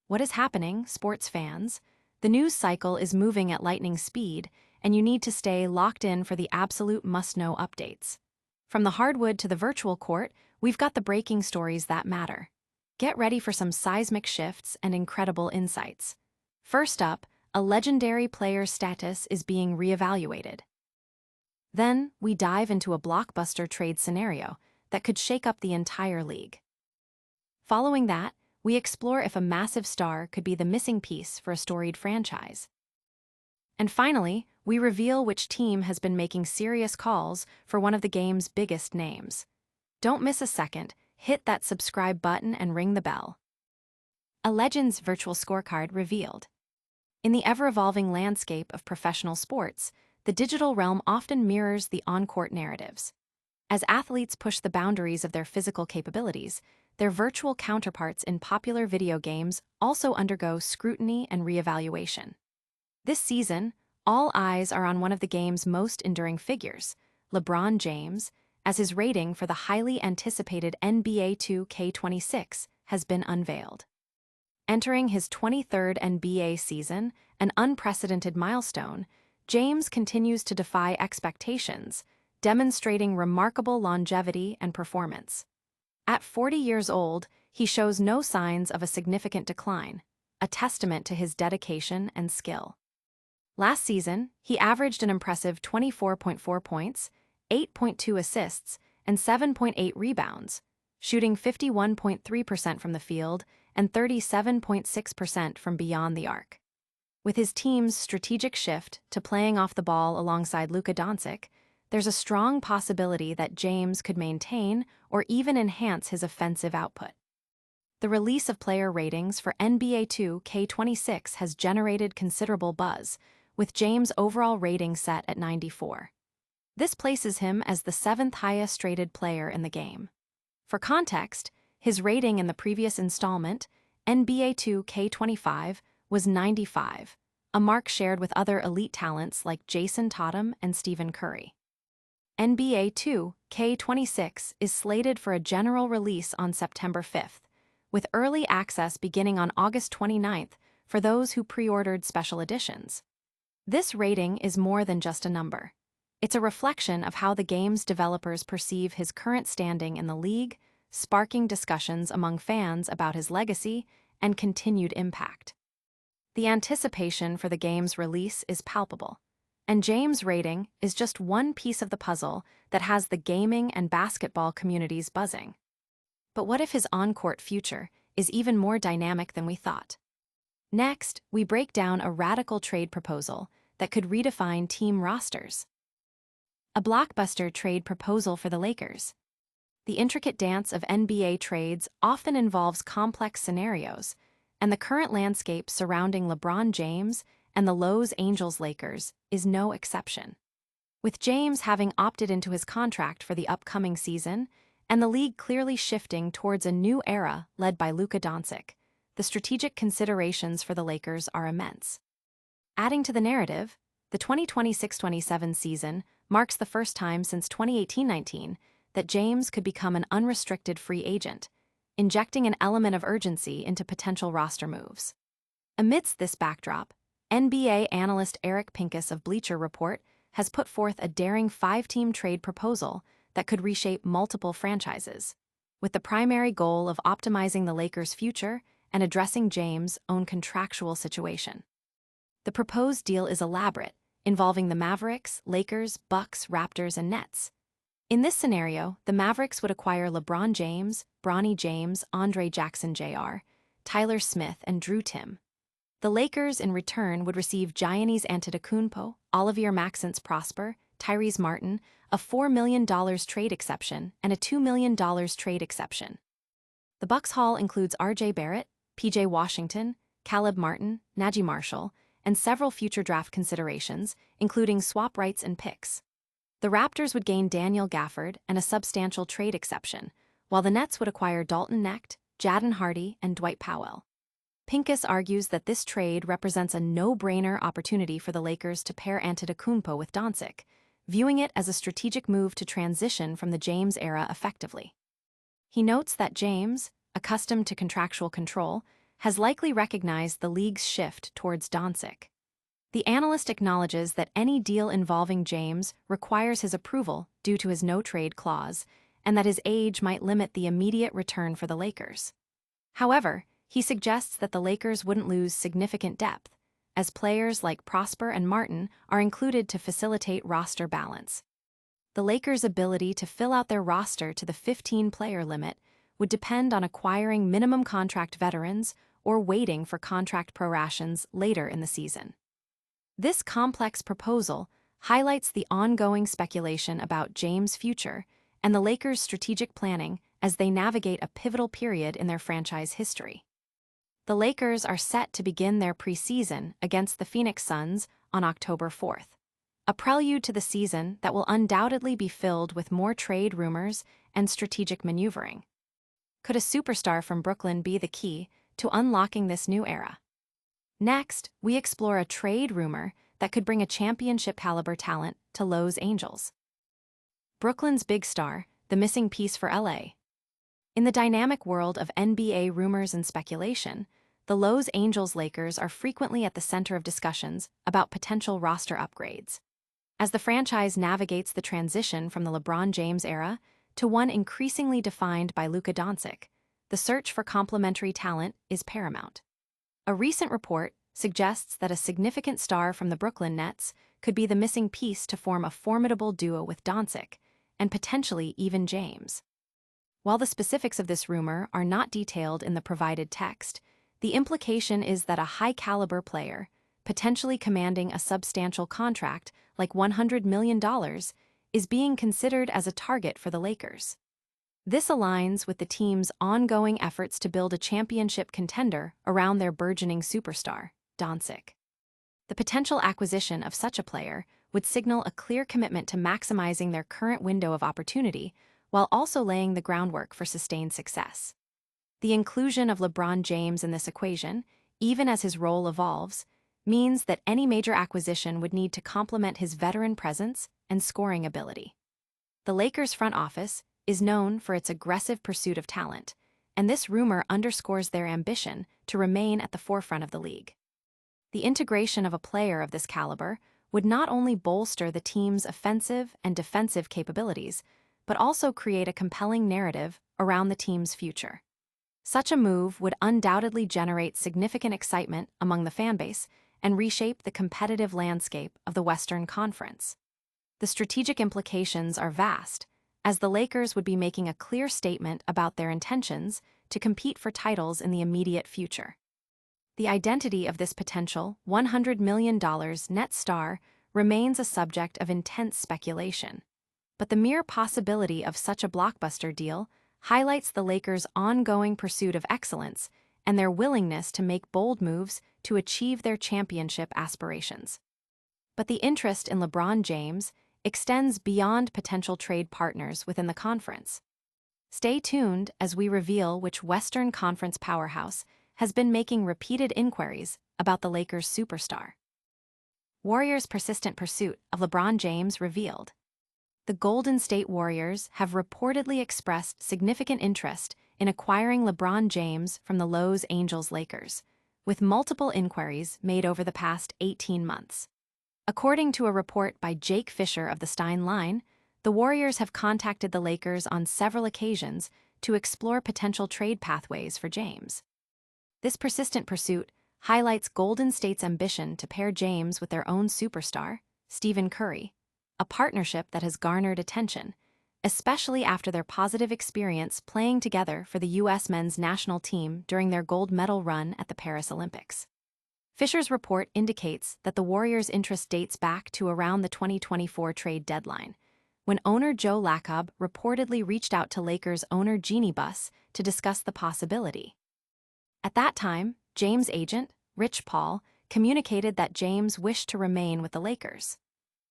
What is happening, sports fans? The news cycle is moving at lightning speed, and you need to stay locked in for the absolute must-know updates. From the hardwood to the virtual court, we've got the breaking stories that matter. Get ready for some seismic shifts and incredible insights. First up, a legendary player's status is being reevaluated. Then, we dive into a blockbuster trade scenario that could shake up the entire league. Following that, we explore if a massive star could be the missing piece for a storied franchise. And finally, we reveal which team has been making serious calls for one of the game's biggest names. Don't miss a second, hit that subscribe button and ring the bell. A Legends virtual scorecard revealed. In the ever-evolving landscape of professional sports, the digital realm often mirrors the on-court narratives. As athletes push the boundaries of their physical capabilities, their virtual counterparts in popular video games also undergo scrutiny and reevaluation. This season, all eyes are on one of the game's most enduring figures, LeBron James, as his rating for the highly anticipated NBA 2K26 has been unveiled. Entering his 23rd NBA season, an unprecedented milestone, James continues to defy expectations, demonstrating remarkable longevity and performance. At 40 years old, he shows no signs of a significant decline, a testament to his dedication and skill. Last season, he averaged an impressive 24.4 points, 8.2 assists, and 7.8 rebounds, shooting 51.3% from the field and 37.6% from beyond the arc. With his team's strategic shift to playing off the ball alongside Luka Doncic, there's a strong possibility that James could maintain or even enhance his offensive output. The release of player ratings for NBA 2K26 has generated considerable buzz, with James' overall rating set at 94. This places him as the 7th highest rated player in the game. For context, his rating in the previous installment, NBA 2K25, was 95, a mark shared with other elite talents like Jason Tatum and Stephen Curry. NBA 2K26 is slated for a general release on September 5th, with early access beginning on August 29th for those who pre-ordered special editions. This rating is more than just a number. It's a reflection of how the game's developers perceive his current standing in the league, sparking discussions among fans about his legacy and continued impact. The anticipation for the game's release is palpable, and James' rating is just one piece of the puzzle that has the gaming and basketball communities buzzing. But what if his on-court future is even more dynamic than we thought? Next, we break down a radical trade proposal that could redefine team rosters. A blockbuster trade proposal for the Lakers. The intricate dance of NBA trades often involves complex scenarios, and the current landscape surrounding LeBron James and the Los Angeles Lakers is no exception. With James having opted into his contract for the upcoming season, and the league clearly shifting towards a new era led by Luka Doncic, the strategic considerations for the Lakers are immense. Adding to the narrative, the 2026-27 season marks the first time since 2018-19 that James could become an unrestricted free agent, injecting an element of urgency into potential roster moves. Amidst this backdrop, NBA analyst Eric Pincus of Bleacher Report has put forth a daring 5-team trade proposal that could reshape multiple franchises, with the primary goal of optimizing the Lakers' future and addressing James' own contractual situation. The proposed deal is elaborate, involving the Mavericks, Lakers, Bucks, Raptors, and Nets. In this scenario, the Mavericks would acquire LeBron James, Bronny James, Andre Jackson Jr., Tyler Smith, and Drew Timm. The Lakers, in return, would receive Giannis Antetokounmpo, Olivier Maxence Prosper, Tyrese Martin, a $4 million trade exception, and a $2 million trade exception. The Bucks' haul includes R.J. Barrett, P.J. Washington, Caleb Martin, Najee Marshall, and several future draft considerations, including swap rights and picks. The Raptors would gain Daniel Gafford and a substantial trade exception, while the Nets would acquire Dalton Knecht, Jadon Hardy, and Dwight Powell. Pincus argues that this trade represents a no-brainer opportunity for the Lakers to pair Antetokounmpo with Doncic, viewing it as a strategic move to transition from the James era effectively. He notes that James, accustomed to contractual control, has likely recognized the league's shift towards Doncic. The analyst acknowledges that any deal involving James requires his approval due to his no-trade clause, and that his age might limit the immediate return for the Lakers. However, he suggests that the Lakers wouldn't lose significant depth, as players like Prosper and Martin are included to facilitate roster balance. The Lakers' ability to fill out their roster to the 15-player limit would depend on acquiring minimum contract veterans or waiting for contract prorations later in the season. This complex proposal highlights the ongoing speculation about James' future and the Lakers' strategic planning as they navigate a pivotal period in their franchise history. The Lakers are set to begin their preseason against the Phoenix Suns on October 4th, a prelude to the season that will undoubtedly be filled with more trade rumors and strategic maneuvering. Could a superstar from Brooklyn be the key to unlocking this new era? Next, we explore a trade rumor that could bring a championship-caliber talent to Los Angeles. Brooklyn's big star, the missing piece for LA. In the dynamic world of NBA rumors and speculation, the Los Angeles Lakers are frequently at the center of discussions about potential roster upgrades. As the franchise navigates the transition from the LeBron James era to one increasingly defined by Luka Doncic, the search for complementary talent is paramount. A recent report suggests that a significant star from the Brooklyn Nets could be the missing piece to form a formidable duo with Doncic, and potentially even James. While the specifics of this rumor are not detailed in the provided text, the implication is that a high-caliber player, potentially commanding a substantial contract like $100 million, is being considered as a target for the Lakers. This aligns with the team's ongoing efforts to build a championship contender around their burgeoning superstar, Doncic. The potential acquisition of such a player would signal a clear commitment to maximizing their current window of opportunity while also laying the groundwork for sustained success. The inclusion of LeBron James in this equation, even as his role evolves, means that any major acquisition would need to complement his veteran presence and scoring ability. The Lakers' front office is known for its aggressive pursuit of talent, and this rumor underscores their ambition to remain at the forefront of the league. The integration of a player of this caliber would not only bolster the team's offensive and defensive capabilities, but also create a compelling narrative around the team's future. Such a move would undoubtedly generate significant excitement among the fanbase and reshape the competitive landscape of the Western Conference. The strategic implications are vast, as the Lakers would be making a clear statement about their intentions to compete for titles in the immediate future. The identity of this potential $100 million net star remains a subject of intense speculation, but the mere possibility of such a blockbuster deal highlights the Lakers' ongoing pursuit of excellence and their willingness to make bold moves to achieve their championship aspirations. But the interest in LeBron James extends beyond potential trade partners within the conference. Stay tuned as we reveal which Western Conference powerhouse has been making repeated inquiries about the Lakers' superstar. Warriors' persistent pursuit of LeBron James revealed. The Golden State Warriors have reportedly expressed significant interest in acquiring LeBron James from the Los Angeles Lakers, with multiple inquiries made over the past 18 months. According to a report by Jake Fisher of the Stein Line, the Warriors have contacted the Lakers on several occasions to explore potential trade pathways for James. This persistent pursuit highlights Golden State's ambition to pair James with their own superstar, Stephen Curry, a partnership that has garnered attention, especially after their positive experience playing together for the U.S. men's national team during their gold medal run at the Paris Olympics. Fisher's report indicates that the Warriors' interest dates back to around the 2024 trade deadline, when owner Joe Lacob reportedly reached out to Lakers owner Jeannie Buss to discuss the possibility. At that time, James' agent, Rich Paul, communicated that James wished to remain with the Lakers.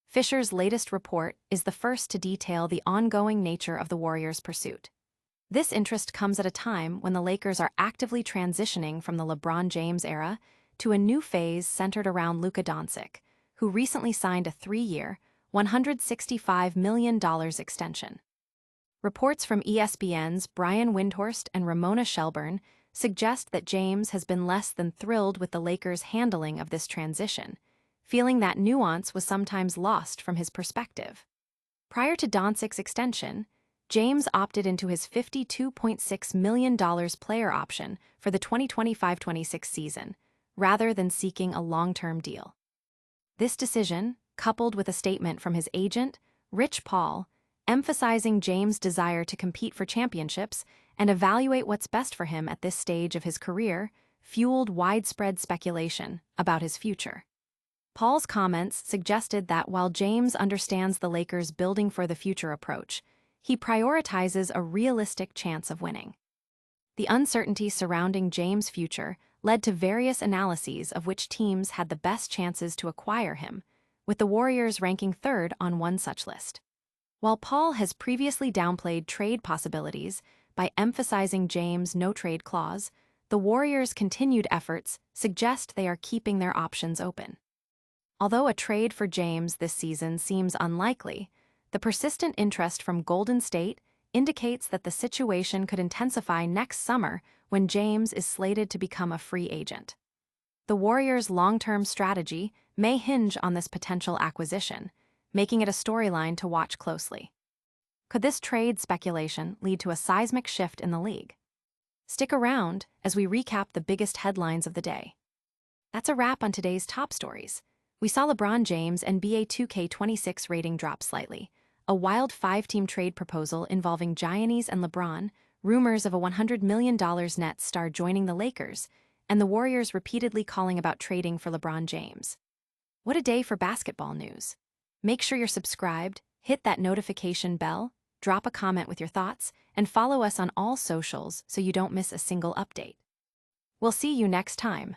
Fisher's latest report is the first to detail the ongoing nature of the Warriors' pursuit. This interest comes at a time when the Lakers are actively transitioning from the LeBron James era to a new phase centered around Luka Doncic, who recently signed a 3-year, $165 million extension. Reports from ESPN's Brian Windhorst and Ramona Shelburne suggest that James has been less than thrilled with the Lakers' handling of this transition, feeling that nuance was sometimes lost from his perspective. Prior to Doncic's extension, James opted into his $52.6 million player option for the 2025-26 season, rather than seeking a long-term deal. This decision, coupled with a statement from his agent, Rich Paul, emphasizing James' desire to compete for championships and evaluate what's best for him at this stage of his career, fueled widespread speculation about his future. Paul's comments suggested that while James understands the Lakers' building for the future approach, he prioritizes a realistic chance of winning. The uncertainty surrounding James' future led to various analyses of which teams had the best chances to acquire him, with the Warriors ranking third on one such list. While Paul has previously downplayed trade possibilities by emphasizing James' no-trade clause, the Warriors' continued efforts suggest they are keeping their options open. Although a trade for James this season seems unlikely, the persistent interest from Golden State indicates that the situation could intensify next summer when James is slated to become a free agent. The Warriors' long-term strategy may hinge on this potential acquisition, making it a storyline to watch closely. Could this trade speculation lead to a seismic shift in the league? Stick around as we recap the biggest headlines of the day. That's a wrap on today's top stories. We saw LeBron James NBA 2K26 rating drop slightly, a wild 5-team trade proposal involving Giannis and LeBron, rumors of a $100 million net star joining the Lakers, and the Warriors repeatedly calling about trading for LeBron James. What a day for basketball news. Make sure you're subscribed, hit that notification bell, drop a comment with your thoughts, and follow us on all socials so you don't miss a single update. We'll see you next time.